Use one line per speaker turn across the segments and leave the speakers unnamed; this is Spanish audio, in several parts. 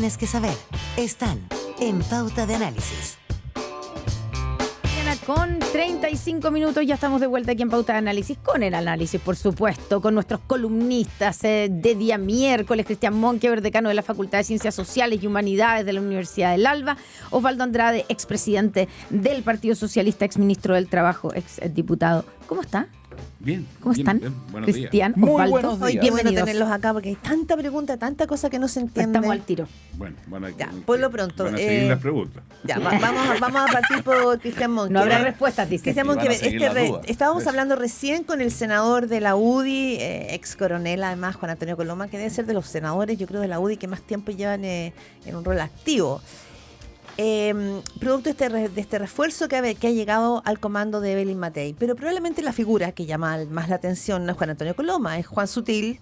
tienes que saber están en Pauta de Análisis.
Con 35 minutos ya estamos de vuelta aquí en Pauta de Análisis, con el análisis, por supuesto, con nuestros columnistas de día miércoles, Cristian Monkever, decano de la Facultad de Ciencias Sociales y Humanidades de la Universidad del Alba, Osvaldo Andrade, expresidente del Partido Socialista, exministro del Trabajo, exdiputado. ¿Cómo está?
Bien.
¿Cómo están?
Bien. Buenos
Cristian,
días.
Osvaldo.
Muy buenos días.
Qué bueno tenerlos acá porque hay tanta pregunta, tanta cosa que no se entiende.
Estamos al tiro.
Bueno,
Ya, por lo pronto,
van a seguir las preguntas.
Ya, vamos a partir por Cristian Monkever.
No habrá respuestas, dice.
Cristian
Y van a
Monkever,
seguir las dudas.
estábamos
Eso.
hablando recién con el senador de la UDI, ex coronel además, Juan Antonio Coloma, que debe ser de los senadores, yo creo, de la UDI que más tiempo llevan en un rol activo. Producto de este refuerzo que ha llegado al comando de Evelyn Matei. Pero probablemente la figura que llama más la atención no es Juan Antonio Coloma, es Juan Sutil.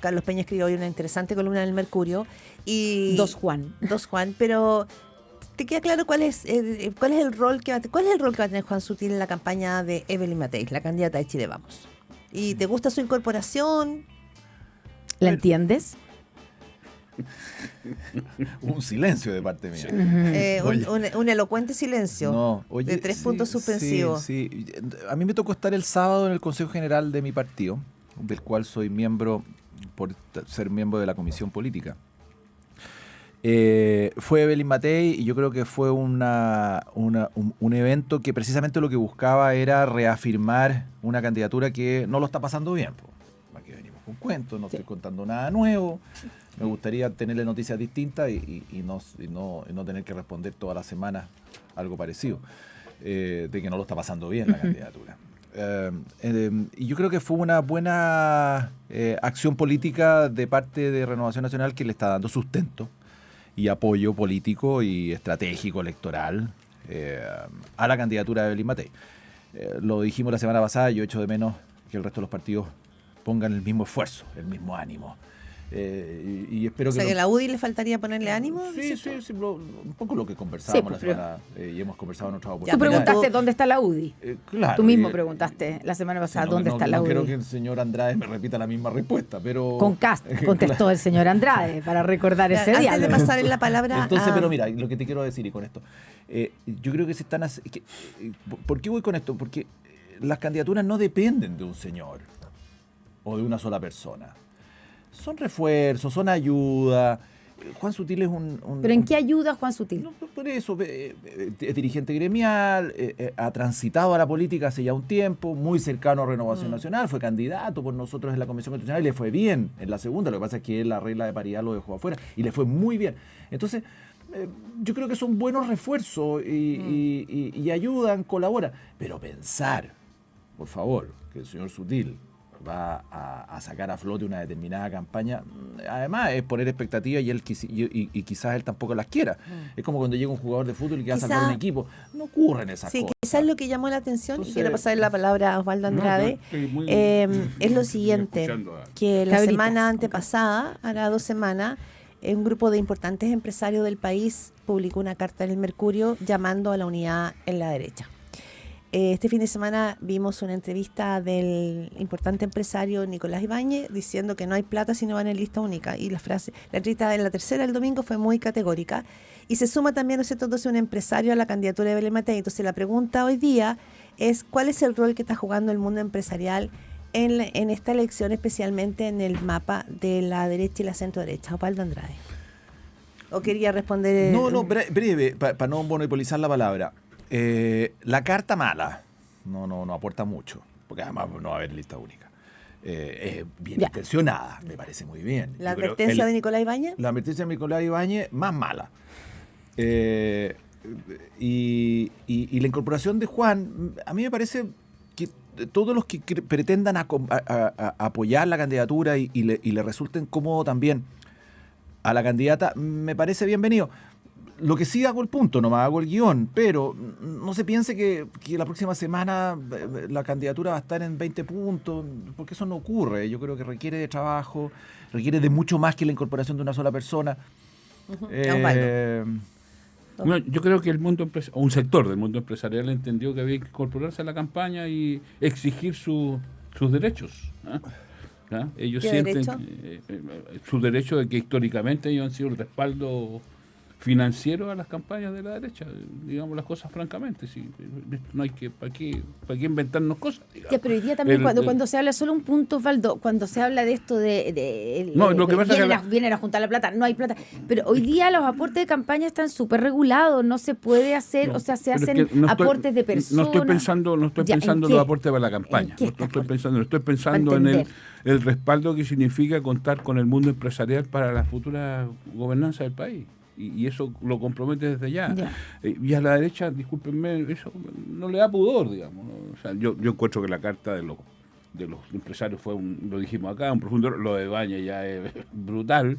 Carlos Peña escribió hoy una interesante columna en el Mercurio. Y
Dos Juan,
pero ¿te queda claro cuál es el rol que va a tener Juan Sutil en la campaña de Evelyn Matei, la candidata de Chile Vamos? ¿Y te gusta su incorporación?
¿la entiendes?
Un silencio de parte mía.
Un,
Oye.
un elocuente silencio
No, oye,
de 3 puntos suspensivos.
Sí. A mí me tocó estar el sábado en el Consejo General de mi partido, del cual soy miembro por ser miembro de la Comisión Política. Fue Evelyn Matei y yo creo que fue un evento que precisamente lo que buscaba era reafirmar una candidatura que no lo está pasando bien. Aquí venimos con cuentos, no estoy contando nada nuevo. Me gustaría tenerle noticias distintas y no tener que responder todas las semanas algo parecido, de que no lo está pasando bien la candidatura. Y yo creo que fue una buena acción política de parte de Renovación Nacional que le está dando sustento y apoyo político y estratégico electoral a la candidatura de Evelyn Matei. Lo dijimos la semana pasada, yo echo de menos que el resto de los partidos pongan el mismo esfuerzo, el mismo ánimo. Y espero
Que a la UDI le faltaría ponerle ánimo.
Sí, un poco lo que conversábamos la
pero
semana y hemos conversado en otras
Tú
oportunidades.
preguntaste dónde está la UDI.
Claro,
Tú mismo preguntaste la semana pasada dónde está la
No
UDI.
quiero que el señor Andrade me repita la misma respuesta, pero...
Con Cast contestó el señor Andrade para recordar ese
Antes
diálogo.
de pasar en la palabra
Entonces,
a-
pero mira, lo que te quiero decir y con esto, yo creo que se están... ¿Por qué voy con esto? Porque las candidaturas no dependen de un señor o de una sola persona. Son refuerzos, son ayuda. Juan Sutil es un...
¿Pero en qué ayuda Juan Sutil?
No, por eso, es dirigente gremial, ha transitado a la política hace ya un tiempo, muy cercano a Renovación Nacional, fue candidato por nosotros en la Comisión Constitucional y le fue bien en la segunda. Lo que pasa es que la regla de paridad lo dejó afuera y le fue muy bien. Entonces, yo creo que son buenos refuerzos y ayudan, colaboran. Pero pensar, por favor, que el señor Sutil va a sacar a flote una determinada campaña, además es poner expectativas y quizás él tampoco las quiera. Es como cuando llega un jugador de fútbol que va a sacar un equipo. No ocurren esas
Sí,
cosas.
quizás lo que llamó la atención,
Entonces-
y quiero pasar la palabra a Osvaldo Andrade,
estoy muy-
es lo siguiente,
escuchando a-
que la
Cabritas.
semana antepasada, hará 2 semanas, un grupo de importantes empresarios del país publicó una carta en el Mercurio llamando a la unidad en la derecha. Este fin de semana vimos una entrevista del importante empresario Nicolás Ibáñez diciendo que no hay plata si no van en lista única. Y la entrevista en la tercera del domingo fue muy categórica. Y se suma también, ¿no es cierto?, entonces un empresario a la candidatura de Evelyn Matei. Entonces la pregunta hoy día es ¿cuál es el rol que está jugando el mundo empresarial en esta elección, especialmente en el mapa de la derecha y la centro derecha? Osvaldo Andrade. ¿O quería responder?
No, breve, para no monopolizar la palabra. La carta mala no aporta mucho, porque además no va a haber lista única. Es bien
Ya.
intencionada, me parece muy bien.
¿La
Yo creo
advertencia de Nicolás Ibáñez?
La advertencia de Nicolás Ibáñez, más mala. Y la incorporación de Juan, a mí me parece que todos los que pretendan apoyar la candidatura y le resulten cómodo también a la candidata, me parece bienvenido. Lo que sí hago el punto, no me hago el guión, pero no se piense que la próxima semana la candidatura va a estar en 20 puntos, porque eso no ocurre. Yo creo que requiere de trabajo, requiere de mucho más que la incorporación de una sola persona.
No, yo creo que el mundo un sector del mundo empresarial entendió que había que incorporarse a la campaña y exigir sus derechos. ¿ah? Ellos
¿Qué
sienten
derecho?
su derecho de que históricamente ellos han sido el respaldo financiero a las campañas de la derecha, digamos las cosas francamente. Sí, no hay que ¿para qué inventarnos cosas, digamos.
Ya, pero hoy día también cuando se habla, solo un punto, Osvaldo, cuando se habla de esto
No, lo que pasa es que
vienen a juntar la plata, no hay plata, pero hoy día los aportes de campaña están súper regulados, no se puede hacer,
no,
o sea, se
pero
hacen
es que
aportes de personas.
No estoy pensando
Ya,
en
¿en
los
qué?
aportes para la campaña.
¿En qué
Estoy pensando
Para
en
entender.
el respaldo que significa contar con el mundo empresarial para la futura gobernanza del país. Y eso lo compromete desde ya. Y a la derecha, discúlpenme, eso no le da pudor, digamos, ¿no? O sea, yo encuentro que la carta de los empresarios fue, lo dijimos acá, un profundo, lo de Baña ya es brutal,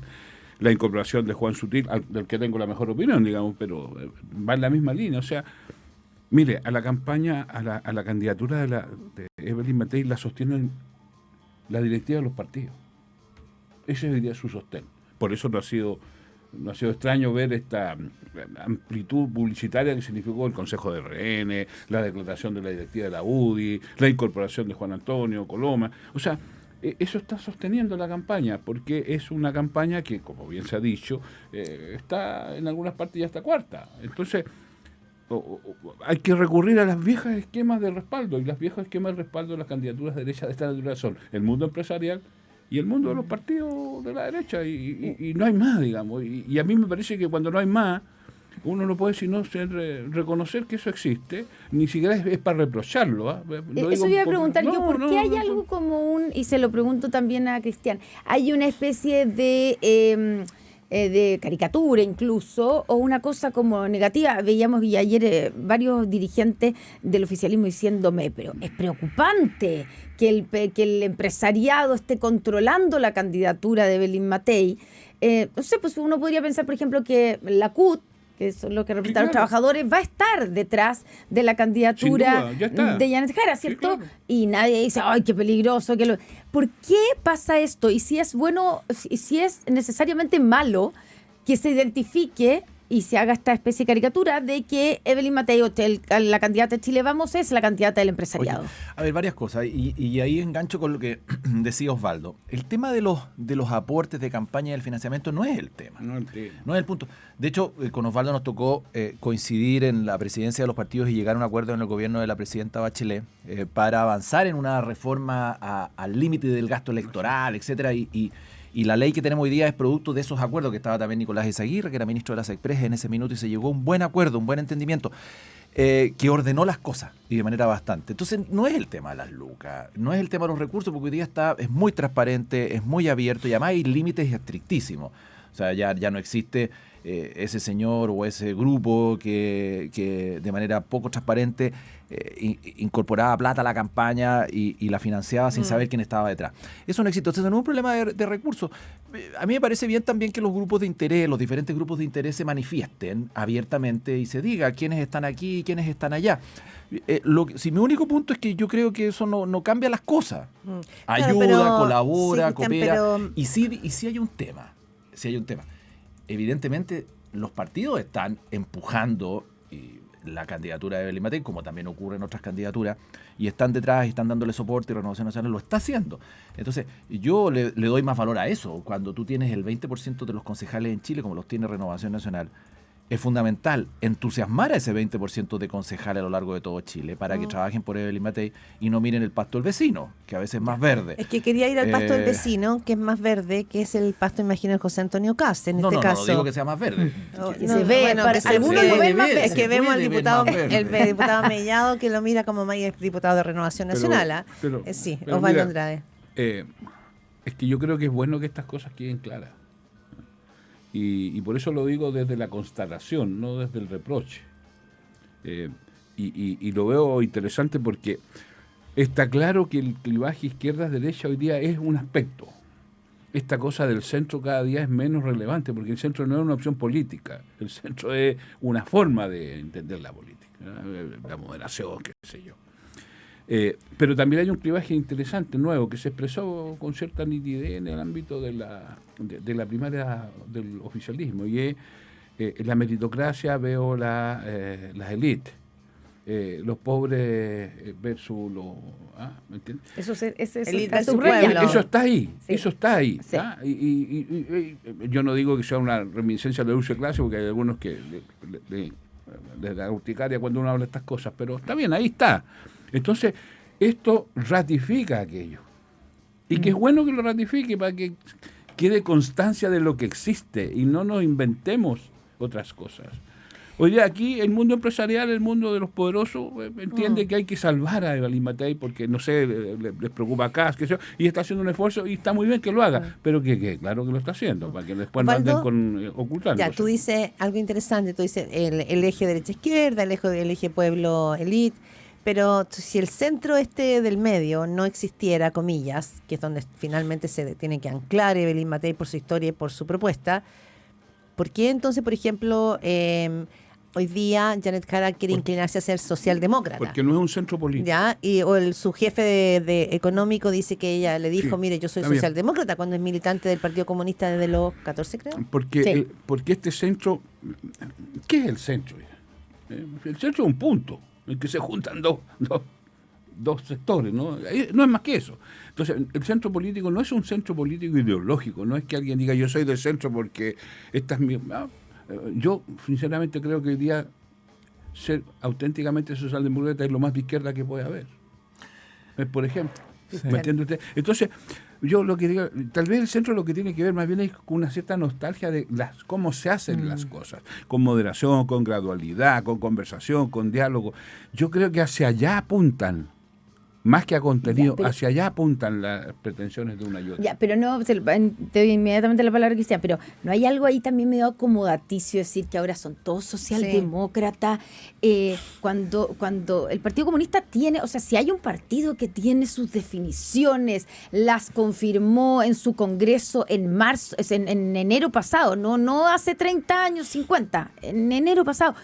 la incorporación de Juan Sutil, del que tengo la mejor opinión, digamos, pero va en la misma línea. O sea, mire, a la campaña, a la candidatura de Evelyn Matei la sostienen la directiva de los partidos. Ese sería su sostén. Por eso no ha sido extraño ver esta amplitud publicitaria que significó el Consejo de RN, la declaración de la directiva de la UDI, la incorporación de Juan Antonio Coloma. O sea, eso está sosteniendo la campaña, porque es una campaña que, como bien se ha dicho, está en algunas partes ya está cuarta. Entonces, hay que recurrir a las viejas esquemas de respaldo, y las viejas esquemas de respaldo de las candidaturas de derecha de esta naturaleza son el mundo empresarial y el mundo de los partidos de la derecha, y no hay más, digamos. Y a mí me parece que cuando no hay más, uno no puede sino reconocer que eso existe, ni siquiera es para reprocharlo. ¿Ah?
Eso iba a preguntar yo, ¿por qué hay algo común? Y se lo pregunto también a Cristian. Hay una especie de caricatura incluso, o una cosa como negativa. Veíamos y ayer varios dirigentes del oficialismo diciéndome, pero es preocupante que el empresariado esté controlando la candidatura de Evelyn Matei. No sé, pues uno podría pensar, por ejemplo, que la CUT, que son los que representan a los trabajadores, va a estar detrás de la candidatura de Janet Jara, ¿cierto?
Sí, claro.
Y nadie dice, ¡ay, qué peligroso! ¿Por qué pasa esto? Y si es bueno, si es necesariamente malo que se identifique y se haga esta especie de caricatura de que Evelyn Matei, la candidata de Chile Vamos, es la candidata del empresariado.
Oye, a ver, varias cosas, y ahí engancho con lo que decía Osvaldo. El tema de los aportes de campaña y del financiamiento no es el tema. No es el punto. De hecho, con Osvaldo nos tocó coincidir en la presidencia de los partidos y llegar a un acuerdo en el gobierno de la presidenta Bachelet para avanzar en una reforma al límite del gasto electoral, etcétera, y la ley que tenemos hoy día es producto de esos acuerdos, que estaba también Nicolás Ezaguirre, que era ministro de las Express en ese minuto, y se llegó a un buen acuerdo, un buen entendimiento, que ordenó las cosas y de manera bastante. Entonces, no es el tema de las lucas, no es el tema de los recursos, porque hoy día es muy transparente, es muy abierto, y además hay límites estrictísimos. O sea, ya no existe ese señor o ese grupo que de manera poco transparente incorporaba plata a la campaña y la financiaba sin saber quién estaba detrás. Eso no existe. Entonces, no es un problema de recursos. A mí me parece bien también que los grupos de interés, los diferentes grupos de interés se manifiesten abiertamente y se diga quiénes están aquí y quiénes están allá. Si mi único punto es que yo creo que eso no cambia las cosas. Ayuda,
pero,
colabora,
sí,
coopera.
pero...
Y sí hay un tema. Evidentemente, los partidos están empujando la candidatura de Evelyn Matei, como también ocurre en otras candidaturas, y están detrás y están dándole soporte, y Renovación Nacional lo está haciendo. Entonces, yo le doy más valor a eso. Cuando tú tienes el 20% de los concejales en Chile, como los tiene Renovación Nacional, es fundamental entusiasmar a ese 20% de concejales a lo largo de todo Chile para que trabajen por Evelyn Matei y no miren el pasto del vecino, que a veces es más verde.
Es que quería ir al pasto del vecino, que es más verde, que es el pasto, imagino, de José Antonio Cast, en este caso.
No digo que sea más verde.
Se ve, algunos lo ven más verde.
Es que vemos al diputado, el diputado Mellado, que lo mira como más diputado de Renovación Nacional. Sí, Osvaldo Andrade.
Es que yo creo que es bueno que estas cosas queden claras. Y por eso lo digo desde la constatación, no desde el reproche. Y lo veo interesante porque está claro que el clivaje izquierda-derecha hoy día es un aspecto. Esta cosa del centro cada día es menos relevante, porque el centro no es una opción política. El centro es una forma de entender la política, ¿no? La moderación, qué sé yo. Pero también hay un clivaje interesante, nuevo, que se expresó con cierta nitidez en el ámbito de la primaria del oficialismo, y es la meritocracia, veo las élites. los pobres versus los... ¿me entiendes?
Eso
El
está
versus
subrayado.
pueblo.
Eso está ahí,
Sí.
eso está ahí.
Sí.
Y yo no digo que sea una reminiscencia de uso de clase, porque hay algunos que les da urticaria cuando uno habla de estas cosas, pero está bien, ahí está. Entonces, esto ratifica aquello. Y que es bueno que lo ratifique para que quede constancia de lo que existe y no nos inventemos otras cosas. Hoy día aquí el mundo empresarial, el mundo de los poderosos, entiende que hay que salvar a Evelyn Matei porque, no sé, les preocupa acá, qué sé yo, y está haciendo un esfuerzo y está muy bien que lo haga, pero que claro que lo está haciendo, para que después no anden con ocultando.
Ya, tú dices algo interesante, tú dices el eje derecha-izquierda, el eje pueblo-elite, pero si el centro del medio no existiera, comillas, que es donde finalmente se tiene que anclar Evelyn Matei por su historia y por su propuesta, ¿por qué entonces, por ejemplo, hoy día Janet Jara quiere inclinarse a ser socialdemócrata?
Porque no es un centro político.
¿Ya? Su jefe de económico dice que ella le dijo,
Sí,
mire, yo soy
está bien.
socialdemócrata, cuando es militante del Partido Comunista desde los 14, creo.
Porque,
Sí.
porque este centro, ¿qué es el centro? El centro es un punto en que se juntan dos sectores, ¿no? No es más que eso. Entonces, el centro político no es un centro político ideológico, no es que alguien diga yo soy del centro porque esta es mi... Yo, sinceramente, creo que hoy día ser auténticamente socialdemócrata es lo más de izquierda que puede haber. Por ejemplo. ¿Me entiende usted? Entonces, yo lo que digo, tal vez el centro lo que tiene que ver más bien es con una cierta nostalgia de cómo se hacen las cosas, con moderación, con gradualidad, con conversación, con diálogo. Yo creo que hacia allá apuntan, más que a contenido,
Ya, pero-
hacia allá apuntan las pretensiones de una y otra.
Ya, pero no, te doy inmediatamente la palabra, Cristian, pero ¿no hay algo ahí también medio acomodaticio decir que ahora son todos socialdemócratas? Cuando el Partido Comunista tiene, o sea, si hay un partido que tiene sus definiciones, las confirmó en su congreso en marzo, en enero pasado, no hace 30 años, 50, en enero pasado.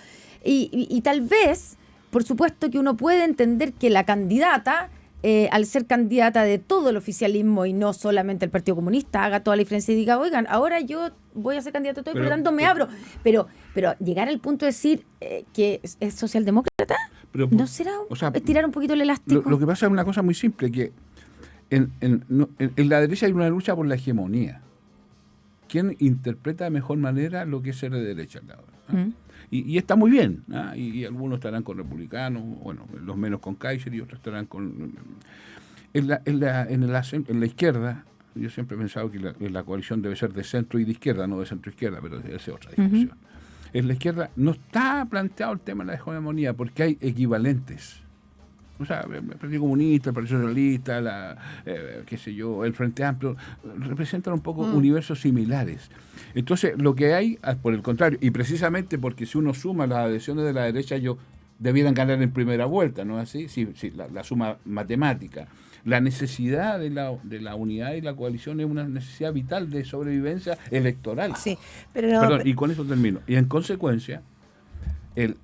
Y tal vez, por supuesto que uno puede entender que la candidata, al ser candidata de todo el oficialismo y no solamente el Partido Comunista, haga toda la diferencia y diga, oigan, ahora yo voy a ser candidato a todo y por lo tanto me abro. Pero llegar al punto de decir que es socialdemócrata,
Pero,
¿no será
o sea,
estirar un poquito el elástico?
Lo que pasa es una cosa muy simple, que en la derecha hay una lucha por la hegemonía. ¿Quién interpreta de mejor manera lo que es ser de derecha ahora? Y está muy bien, y algunos estarán con republicanos, bueno, los menos con Kaiser y otros estarán con... En la izquierda, yo siempre he pensado que la coalición debe ser de centro y de izquierda, no de centro-izquierda, pero esa es otra discusión. En la izquierda no está planteado el tema de la hegemonía porque hay equivalentes. O sea, el Partido Comunista, el Partido Socialista, qué sé yo, el Frente Amplio, representan un poco universos similares. Entonces, lo que hay, por el contrario, y precisamente porque si uno suma las adhesiones de la derecha, ellos debieran ganar en primera vuelta, ¿no es así? Sí, la suma matemática. La necesidad de la unidad y la coalición es una necesidad vital de sobrevivencia electoral.
Sí, pero
Perdón, y con eso termino. Y en consecuencia, el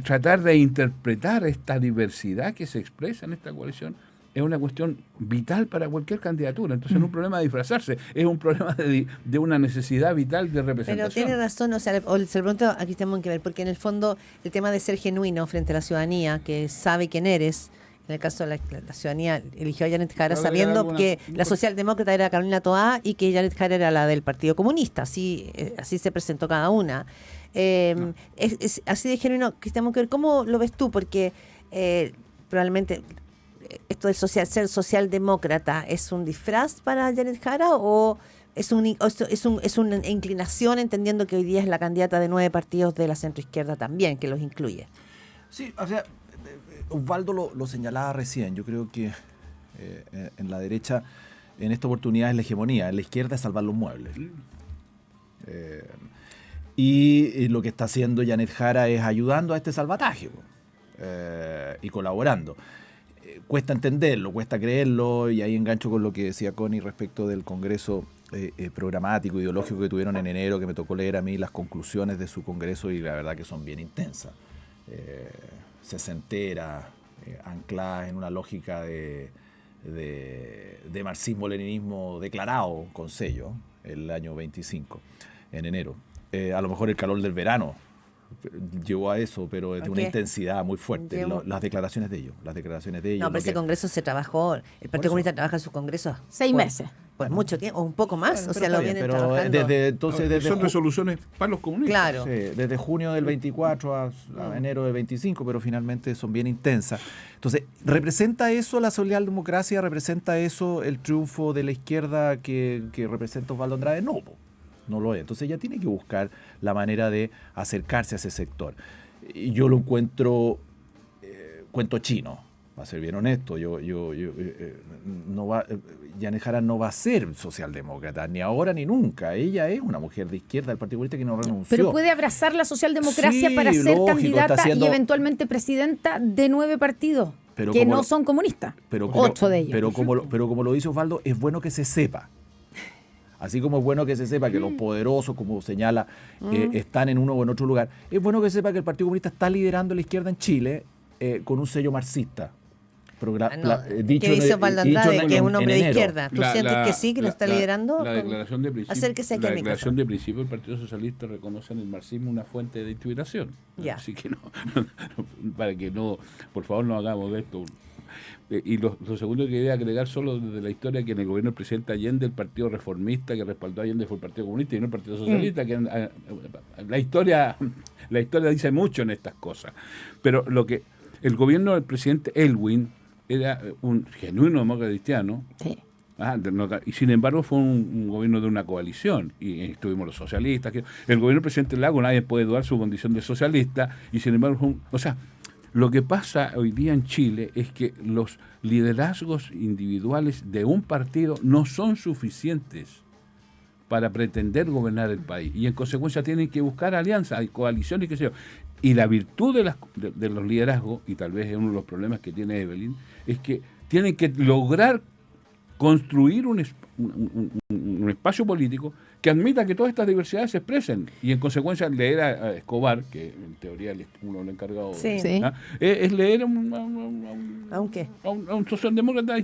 tratar de interpretar esta diversidad que se expresa en esta coalición es una cuestión vital para cualquier candidatura. Entonces no es un problema de disfrazarse, es un problema de una necesidad vital de representación.
Pero tiene razón, o sea, se lo pregunto a Cristian Monkever, porque en el fondo el tema de ser genuino frente a la ciudadanía, que sabe quién eres, en el caso de la ciudadanía eligió a Janet Jara sabiendo que la socialdemócrata era Carolina Toá y que Janet Jara era la del Partido Comunista, así se presentó cada una. Es así de genuino. Cristian Monkever, ¿cómo lo ves tú? Porque probablemente esto de ser socialdemócrata es un disfraz para Janet Jara o es una inclinación, entendiendo que hoy día es la candidata de 9 partidos de la centroizquierda también, que los incluye.
Sí, o sea, Osvaldo lo señalaba recién. Yo creo que en la derecha, en esta oportunidad es la hegemonía, en la izquierda es salvar los muebles. Y lo que está haciendo Janet Jara es ayudando a este salvataje y colaborando. Cuesta entenderlo, cuesta creerlo, y ahí engancho con lo que decía Connie respecto del congreso programático, ideológico que tuvieron en enero, que me tocó leer a mí las conclusiones de su congreso y la verdad que son bien intensas. Sesentera, ancladas en una lógica de marxismo-leninismo declarado con sello el año 25, en enero. A lo mejor el calor del verano llevó a eso, pero de una
qué?
intensidad muy fuerte.
Llevo-
las declaraciones de ellos.
No,
lo
pero ese
que-
congreso se trabajó, el Partido Comunista trabaja en su congreso
6 meses.
Por mucho tiempo, o un poco más,
Bueno,
o
pero
sea,
está
lo
bien,
vienen
pero
trabajando.
desde
son resoluciones para los comunistas.
Claro.
Sí, desde junio del 24 a enero del 25, pero finalmente son bien intensas. Entonces, ¿representa eso la socialdemocracia? ¿Representa eso el triunfo de la izquierda que representa Osvaldo Andrade? No, no lo es. Entonces ella tiene que buscar la manera de acercarse a ese sector. Y yo lo encuentro cuento chino, va a ser bien honesto. Janet Jara no va a ser socialdemócrata, ni ahora ni nunca. Ella es una mujer de izquierda del Partido Comunista que no renunció.
Pero puede abrazar la socialdemocracia
Sí,
para ser
lógico,
candidata
está haciendo-
y eventualmente presidenta de 9 partidos
Pero
que
como
no
lo-
son comunistas.
Pero
8 de ellos.
Pero como lo dice Osvaldo, es bueno que se sepa. Así como es bueno que se sepa que los poderosos, como señala, están en uno o en otro lugar, es bueno que se sepa que el Partido Comunista está liderando la izquierda en Chile con un sello marxista.
¿Qué dice Osvaldo Andrade? Que es un hombre de izquierda. ¿Tú sientes que sí, que lo está liderando?
La declaración de principio,
Acérquese aquí
la
al
declaración
micrófono.
de principio del Partido Socialista reconoce en el marxismo una fuente de inspiración.
Ya.
Así que para que no, por favor, no hagamos de esto. Y lo segundo que quería agregar solo desde la historia, que en el gobierno del presidente Allende, el Partido Reformista que respaldó a Allende fue el Partido Comunista y no el Partido Socialista. Que la historia dice mucho en estas cosas. Pero lo que el gobierno del presidente Elwin era un genuino demócrata cristiano.
Sí.
Y sin embargo fue un gobierno de una coalición y estuvimos los socialistas. El gobierno del presidente Lago, nadie puede dudar su condición de socialista, y sin embargo lo que pasa hoy día en Chile es que los liderazgos individuales de un partido no son suficientes para pretender gobernar el país, y en consecuencia tienen que buscar alianzas, hay coaliciones, qué sé yo. Y la virtud de los liderazgos, y tal vez es uno de los problemas que tiene Evelyn, es que tienen que lograr construir un espacio político que admita que todas estas diversidades se expresen, y en consecuencia leer a Escobar, que en teoría uno de los encargados,
Sí.
Sí.
es leer a un socialdemócrata.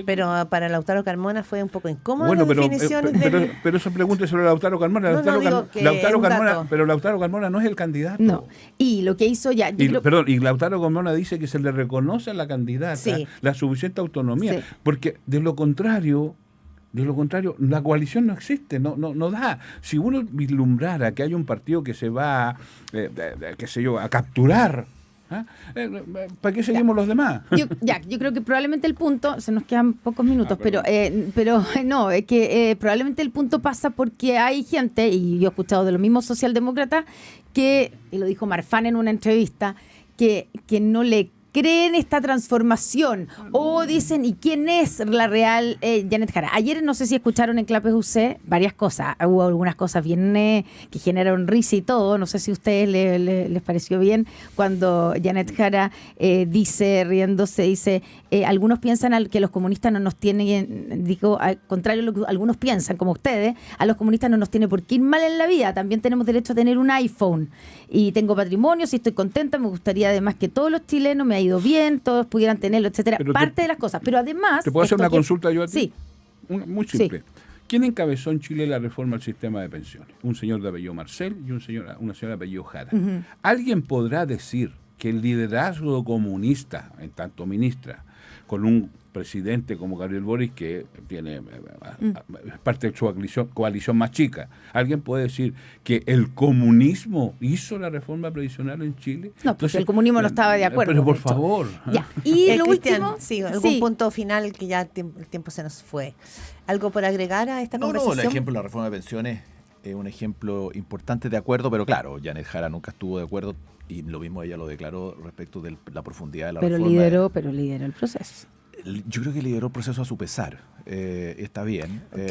Pero para Lautaro Carmona fue un poco incómodo
Bueno,
las
pero
definiciones del-
pero eso pregúnteselo a Lautaro Carmona.
No, digo que
Lautaro
un
Carmona,
dato.
pero Lautaro Carmona no es el candidato.
No. Y lo que hizo ya. yo creo-
Y Lautaro Carmona dice que se le reconoce a la candidata
Sí.
la suficiente autonomía,
Sí.
porque de lo contrario, la coalición no existe, no da. Si uno vislumbrara que hay un partido que se va, qué sé yo, a capturar, ¿para qué seguimos los demás?
Yo creo que probablemente el punto, se nos quedan pocos minutos, pero no, es que probablemente el punto pasa porque hay gente, y yo he escuchado de los mismos socialdemócratas, y lo dijo Marfan en una entrevista, que no le creen esta transformación, o dicen, ¿y quién es la real Janet Jara? Ayer no sé si escucharon en Clapes UC varias cosas, hubo algunas cosas bien que generaron risa y todo, no sé si a ustedes les pareció bien cuando Janet Jara dice, riéndose, algunos piensan que los comunistas no nos tienen, digo, al contrario de lo que algunos piensan, como ustedes, a los comunistas no nos tiene por qué ir mal en la vida, también tenemos derecho a tener un iPhone, y tengo patrimonio, si estoy contenta, me gustaría además que todos los chilenos me ha ido bien, todos pudieran tenerlo, etcétera,
Pero
parte de las cosas, pero además...
¿Te puedo hacer
esto
una
que-
consulta yo a ti?
Sí.
Muy simple. ¿Quién encabezó en Chile la reforma al sistema de pensiones? Un señor de apellido Marcel y una señora de apellido Jara. ¿Alguien podrá decir que el liderazgo comunista, en tanto ministra, con un presidente como Gabriel Boric, que tiene parte de su coalición más chica, alguien puede decir que el comunismo hizo la reforma previsional en Chile?
No, pues el comunismo no estaba de acuerdo.
Pero por
de hecho.
favor.
Ya. Y lo
Cristian,
último...
sí, algún punto final que ya el tiempo se nos fue. ¿Algo por agregar a esta
No,
conversación?
el ejemplo de la reforma de pensiones es un ejemplo importante de acuerdo, pero claro, Janet Jara nunca estuvo de acuerdo, y lo mismo ella lo declaró respecto de la profundidad de la
Pero
reforma.
lideró el proceso.
Yo creo que lideró el proceso a su pesar. Está bien.
Fue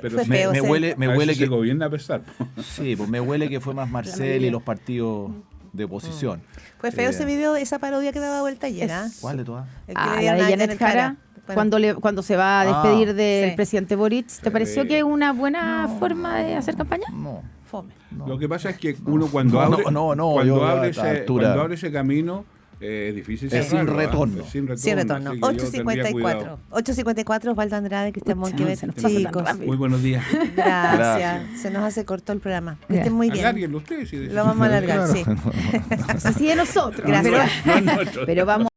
pero
feo.
me huele
que
que
gobierna a pesar.
sí, pues me huele que fue más Marcel y los partidos de oposición.
Fue feo ese video de esa parodia que daba vuelta ayer, ¿ah?
¿Cuál de todas?
El que le
La de
dieron a
Janet Jara,
Bueno,
cuando se va a despedir del
sí.
presidente Boric, ¿te pareció que es una buena forma de hacer campaña?
No.
fome.
Lo que pasa es que uno cuando
No,
abre,
no,
cuando
yo
abre
a esta altura-
cuando abre ese camino, Es difícil
Es sin
cerrarlo, ¿ah?
retorno.
Es sin retorno.
Sin retorno.
así que yo tendría
8.54.
cuidado.
8.54, Osvaldo Andrade, Cristian Monquevet.
se nos pasa tan
Chicos,
rápido.
Muy buenos días.
gracias.
Gracias.
Se nos hace corto el programa. Que
Ya.
estén muy bien.
Alárguenlo ustedes. Si
Lo vamos a alargar,
Claro.
sí.
Así de nosotros.
Gracias.
No es nuestro.
Pero vamos